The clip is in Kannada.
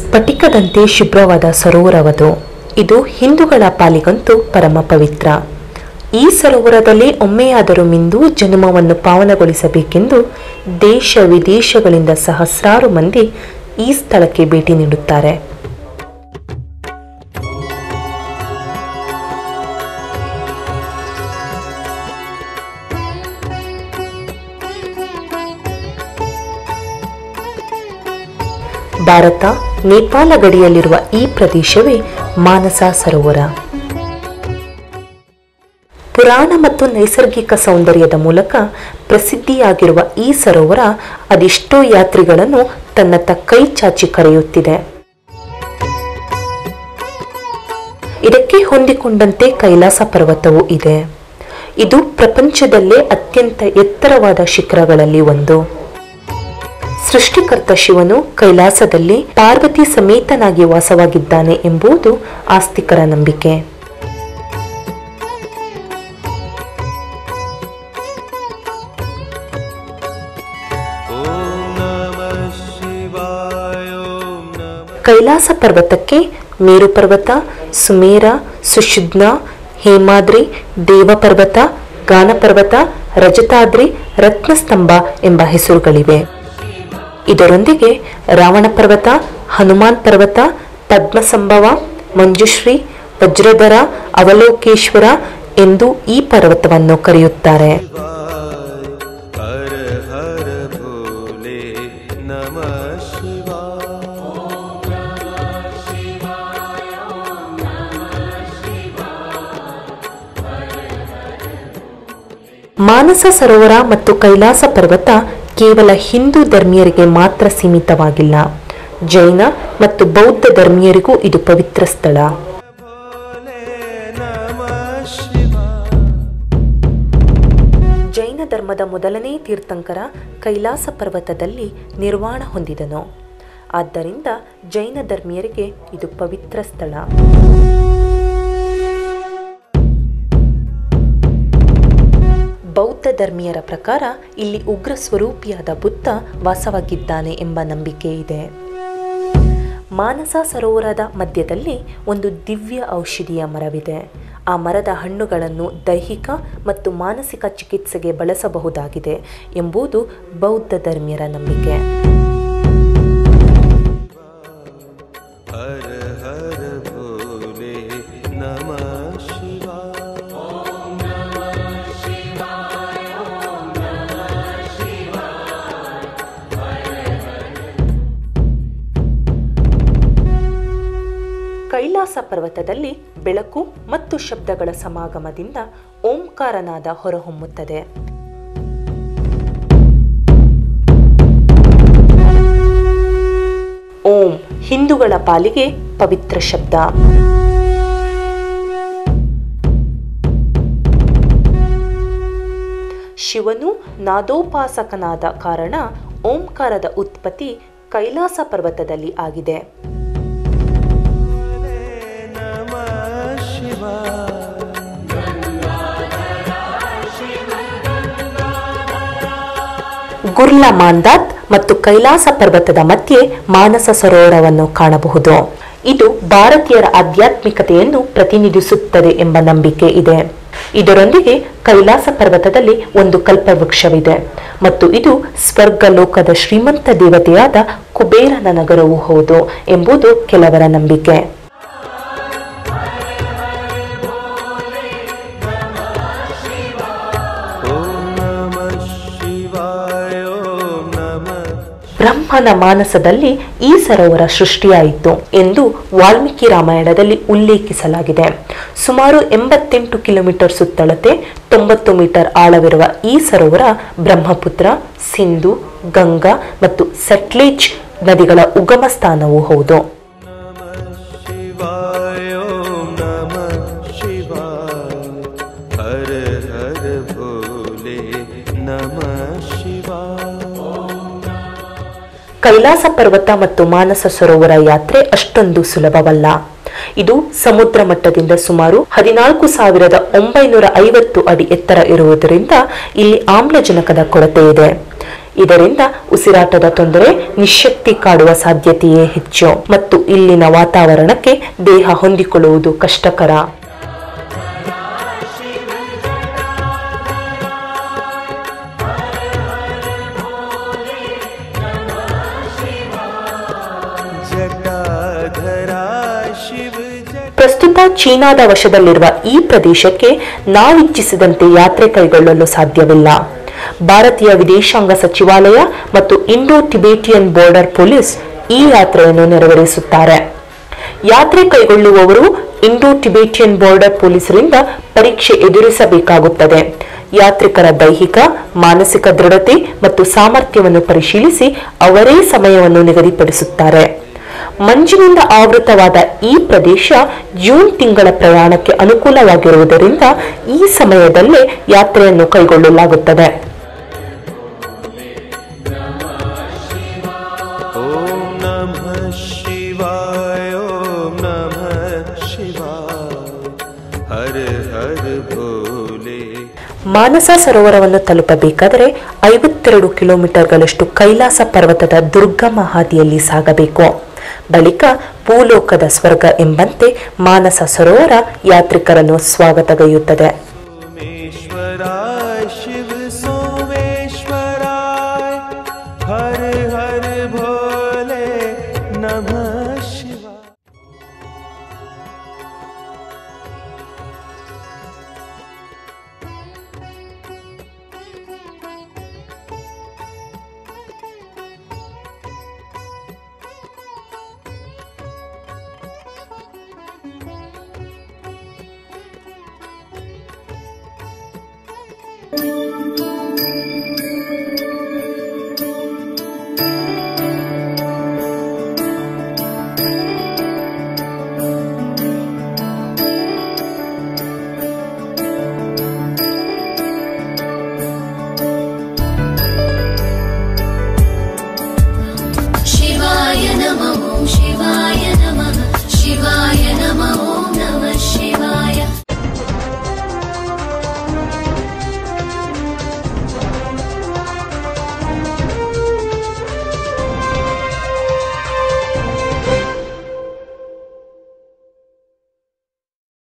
ಸ್ಫಟಿಕದಂತೆ ಶುಭ್ರವಾದ ಸರೋವರವದು. ಇದು ಹಿಂದೂಗಳ ಪಾಲಿಗಂತೂ ಪರಮ ಪವಿತ್ರ. ಈ ಸರೋವರದಲ್ಲಿ ಒಮ್ಮೆಯಾದರೂ ಮಿಂದು ಜನ್ಮವನ್ನು ಪಾವನಗೊಳಿಸಬೇಕೆಂದು ದೇಶ ವಿದೇಶಗಳಿಂದ ಸಹಸ್ರಾರು ಮಂದಿ ಈ ಸ್ಥಳಕ್ಕೆ ಭೇಟಿ ನೀಡುತ್ತಾರೆ. ಭಾರತ ನೇಪಾಳ ಗಡಿಯಲ್ಲಿರುವ ಈ ಪ್ರದೇಶವೇ ಮಾನಸ ಸರೋವರ. ಪುರಾಣ ಮತ್ತು ನೈಸರ್ಗಿಕ ಸೌಂದರ್ಯದ ಮೂಲಕ ಪ್ರಸಿದ್ಧಿಯಾಗಿರುವ ಈ ಸರೋವರ ಅದೆಷ್ಟೋ ಯಾತ್ರಿಗಳನ್ನು ತನ್ನತ್ತ ಕೈ ಚಾಚಿ ಕರೆಯುತ್ತಿದೆ. ಇದಕ್ಕೆ ಹೊಂದಿಕೊಂಡಂತೆ ಕೈಲಾಸ ಪರ್ವತವೂ ಇದೆ. ಇದು ಪ್ರಪಂಚದಲ್ಲೇ ಅತ್ಯಂತ ಎತ್ತರವಾದ ಶಿಖರಗಳಲ್ಲಿ ಒಂದು. ಸೃಷ್ಟಿಕರ್ತ ಶಿವನು ಕೈಲಾಸದಲ್ಲಿ ಪಾರ್ವತಿ ಸಮೇತನಾಗಿ ವಾಸವಾಗಿದ್ದಾನೆ ಎಂಬುದು ಆಸ್ತಿಕರ ನಂಬಿಕೆ. ಕೈಲಾಸ ಪರ್ವತಕ್ಕೆ ಮೇರು ಪರ್ವತ, ಸುಮೇರ, ಸುಶುದ್ನ, ಹೇಮಾದ್ರಿ, ದೇವ ಪರ್ವತ, ಗಾನ ಪರ್ವತ, ರಜತಾದ್ರಿ, ರತ್ನಸ್ತಂಭ ಎಂಬ ಹೆಸರುಗಳಿವೆ. ಇದರೊಂದಿಗೆ ರಾವಣ ಪರ್ವತ, ಹನುಮಾನ್ ಪರ್ವತ, ಪದ್ಮಸಂಭವ, ಮಂಜುಶ್ರೀ, ವಜ್ರಧರ, ಅವಲೋಕೇಶ್ವರ ಎಂದು ಈ ಪರ್ವತವನ್ನು ಕರೆಯುತ್ತಾರೆ. ಮಾನಸ ಸರೋವರ ಮತ್ತು ಕೈಲಾಸ ಪರ್ವತ ಕೇವಲ ಹಿಂದೂ ಧರ್ಮೀಯರಿಗೆ ಮಾತ್ರ ಸೀಮಿತವಾಗಿಲ್ಲ. ಜೈನ ಮತ್ತು ಬೌದ್ಧ ಧರ್ಮೀಯರಿಗೂ ಇದು ಪವಿತ್ರ ಸ್ಥಳ. ಜೈನ ಧರ್ಮದ ಮೊದಲನೇ ತೀರ್ಥಂಕರ ಕೈಲಾಸ ಪರ್ವತದಲ್ಲಿ ನಿರ್ವಾಣ ಹೊಂದಿದನು. ಆದ್ದರಿಂದ ಜೈನ ಧರ್ಮೀಯರಿಗೆ ಇದು ಪವಿತ್ರ ಸ್ಥಳ. ಬೌದ್ಧ ಧರ್ಮೀಯರ ಪ್ರಕಾರ ಇಲ್ಲಿ ಉಗ್ರ ಸ್ವರೂಪಿಯಾದ ಬುದ್ಧ ವಾಸವಾಗಿದ್ದಾನೆ ಎಂಬ ನಂಬಿಕೆ ಇದೆ. ಮಾನಸ ಸರೋವರದ ಮಧ್ಯದಲ್ಲಿ ಒಂದು ದಿವ್ಯ ಔಷಧಿಯ ಮರವಿದೆ. ಆ ಮರದ ಹಣ್ಣುಗಳನ್ನು ದೈಹಿಕ ಮತ್ತು ಮಾನಸಿಕ ಚಿಕಿತ್ಸೆಗೆ ಬಳಸಬಹುದಾಗಿದೆ ಎಂಬುದು ಬೌದ್ಧ ಧರ್ಮೀಯರ ನಂಬಿಕೆ. ಕೈಲಾಸ ಪರ್ವತದಲ್ಲಿ ಬೆಳಕು ಮತ್ತು ಶಬ್ದಗಳ ಸಮಾಗಮದಿಂದ ಓಂಕಾರನಾದ ಹೊರಹೊಮ್ಮುತ್ತದೆ. ಓಂ ಹಿಂದೂಗಳ ಪಾಲಿಗೆ ಪವಿತ್ರ ಶಬ್ದ. ಶಿವನು ನಾದೋಪಾಸಕನಾದ ಕಾರಣ ಓಂಕಾರದ ಉತ್ಪತ್ತಿ ಕೈಲಾಸ ಪರ್ವತದಲ್ಲಿ ಆಗಿದೆ. ಗುರ್ಲಾ ಮಾಂದಾತ್ ಮತ್ತು ಕೈಲಾಸ ಪರ್ವತದ ಮಧ್ಯೆ ಮಾನಸ ಸರೋವರವನ್ನು ಕಾಣಬಹುದು. ಇದು ಭಾರತೀಯರ ಆಧ್ಯಾತ್ಮಿಕತೆಯನ್ನು ಪ್ರತಿನಿಧಿಸುತ್ತದೆ ಎಂಬ ನಂಬಿಕೆ ಇದೆ. ಇದರೊಂದಿಗೆ ಕೈಲಾಸ ಪರ್ವತದಲ್ಲಿ ಒಂದು ಕಲ್ಪವೃಕ್ಷವಿದೆ ಮತ್ತು ಇದು ಸ್ವರ್ಗ ಲೋಕದ ಶ್ರೀಮಂತ ದೇವತೆಯಾದ ಕುಬೇರನ ನಗರವೂ ಹೌದು ಎಂಬುದು ಕೆಲವರ ನಂಬಿಕೆ. ಬ್ರಹ್ಮನ ಮಾನಸದಲ್ಲಿ ಈ ಸರೋವರ ಸೃಷ್ಟಿಯಾಯಿತು ಎಂದು ವಾಲ್ಮೀಕಿ ರಾಮಾಯಣದಲ್ಲಿ ಉಲ್ಲೇಖಿಸಲಾಗಿದೆ. ಸುಮಾರು 88 ಕಿಲೋಮೀಟರ್ ಸುತ್ತಳತೆ, 90 ಮೀಟರ್ ಆಳವಿರುವ ಈ ಸರೋವರ ಬ್ರಹ್ಮಪುತ್ರ, ಸಿಂಧು, ಗಂಗಾ ಮತ್ತು ಸಟ್ಲೇಜ್ ನದಿಗಳ ಉಗಮ ಸ್ಥಾನವೂ ಹೌದು. ಕೈಲಾಸ ಪರ್ವತ ಮತ್ತು ಮಾನಸ ಸರೋವರ ಯಾತ್ರೆ ಅಷ್ಟೊಂದು ಸುಲಭವಲ್ಲ. ಇದು ಸಮುದ್ರ ಮಟ್ಟದಿಂದ ಸುಮಾರು 14,950 ಅಡಿ ಎತ್ತರ ಇರುವುದರಿಂದ ಇಲ್ಲಿ ಆಮ್ಲಜನಕದ ಕೊರತೆ ಇದೆ. ಇದರಿಂದ ಉಸಿರಾಟದ ತೊಂದರೆ, ನಿಶ್ಶಕ್ತಿ ಕಾಡುವ ಸಾಧ್ಯತೆಯೇ ಹೆಚ್ಚು ಮತ್ತು ಇಲ್ಲಿನ ವಾತಾವರಣಕ್ಕೆ ದೇಹ ಹೊಂದಿಕೊಳ್ಳುವುದು ಕಷ್ಟಕರ. ಪ್ರಸ್ತುತ ಚೀನಾದ ವಶದಲ್ಲಿರುವ ಈ ಪ್ರದೇಶಕ್ಕೆ ನಾವಿಚ್ಛಿಸಿದಂತೆ ಯಾತ್ರೆ ಕೈಗೊಳ್ಳಲು ಸಾಧ್ಯವಿಲ್ಲ. ಭಾರತೀಯ ವಿದೇಶಾಂಗ ಸಚಿವಾಲಯ ಮತ್ತು ಇಂಡೋ ಟಿಬೇಟಿಯನ್ ಬಾರ್ಡರ್ ಪೊಲೀಸ್ ಈ ಯಾತ್ರೆಯನ್ನು ನೆರವೇರಿಸುತ್ತಾರೆ. ಯಾತ್ರೆ ಕೈಗೊಳ್ಳುವವರು ಇಂಡೋ ಟಿಬೇಟಿಯನ್ ಬಾರ್ಡರ್ ಪೊಲೀಸರಿಂದ ಪರೀಕ್ಷೆ ಎದುರಿಸಬೇಕಾಗುತ್ತದೆ. ಯಾತ್ರಿಕರ ದೈಹಿಕ, ಮಾನಸಿಕ ದೃಢತೆ ಮತ್ತು ಸಾಮರ್ಥ್ಯವನ್ನು ಪರಿಶೀಲಿಸಿ ಅವರೇ ಸಮಯವನ್ನು ನಿಗದಿಪಡಿಸುತ್ತಾರೆ. ಮಂಜಿನಿಂದ ಆವೃತವಾದ ಈ ಪ್ರದೇಶ ಜೂನ್ ತಿಂಗಳ ಪ್ರಯಾಣಕ್ಕೆ ಅನುಕೂಲವಾಗಿರುವುದರಿಂದ ಈ ಸಮಯದಲ್ಲೇ ಯಾತ್ರೆಯನ್ನು ಕೈಗೊಳ್ಳಲಾಗುತ್ತದೆ. ಮಾನಸ ಸರೋವರವನ್ನು ತಲುಪಬೇಕಾದರೆ 52 ಕಿಲೋಮೀಟರ್ಗಳಷ್ಟು ಕೈಲಾಸ ಪರ್ವತದ ದುರ್ಗಮ ಹಾದಿಯಲ್ಲಿ ಸಾಗಬೇಕು. ಬಳಿಕ ಭೂಲೋಕದ ಸ್ವರ್ಗ ಎಂಬಂತೆ ಮಾನಸ ಸರೋವರ ಯಾತ್ರಿಕರನ್ನು ಸ್ವಾಗತಗೈಯುತ್ತದೆ.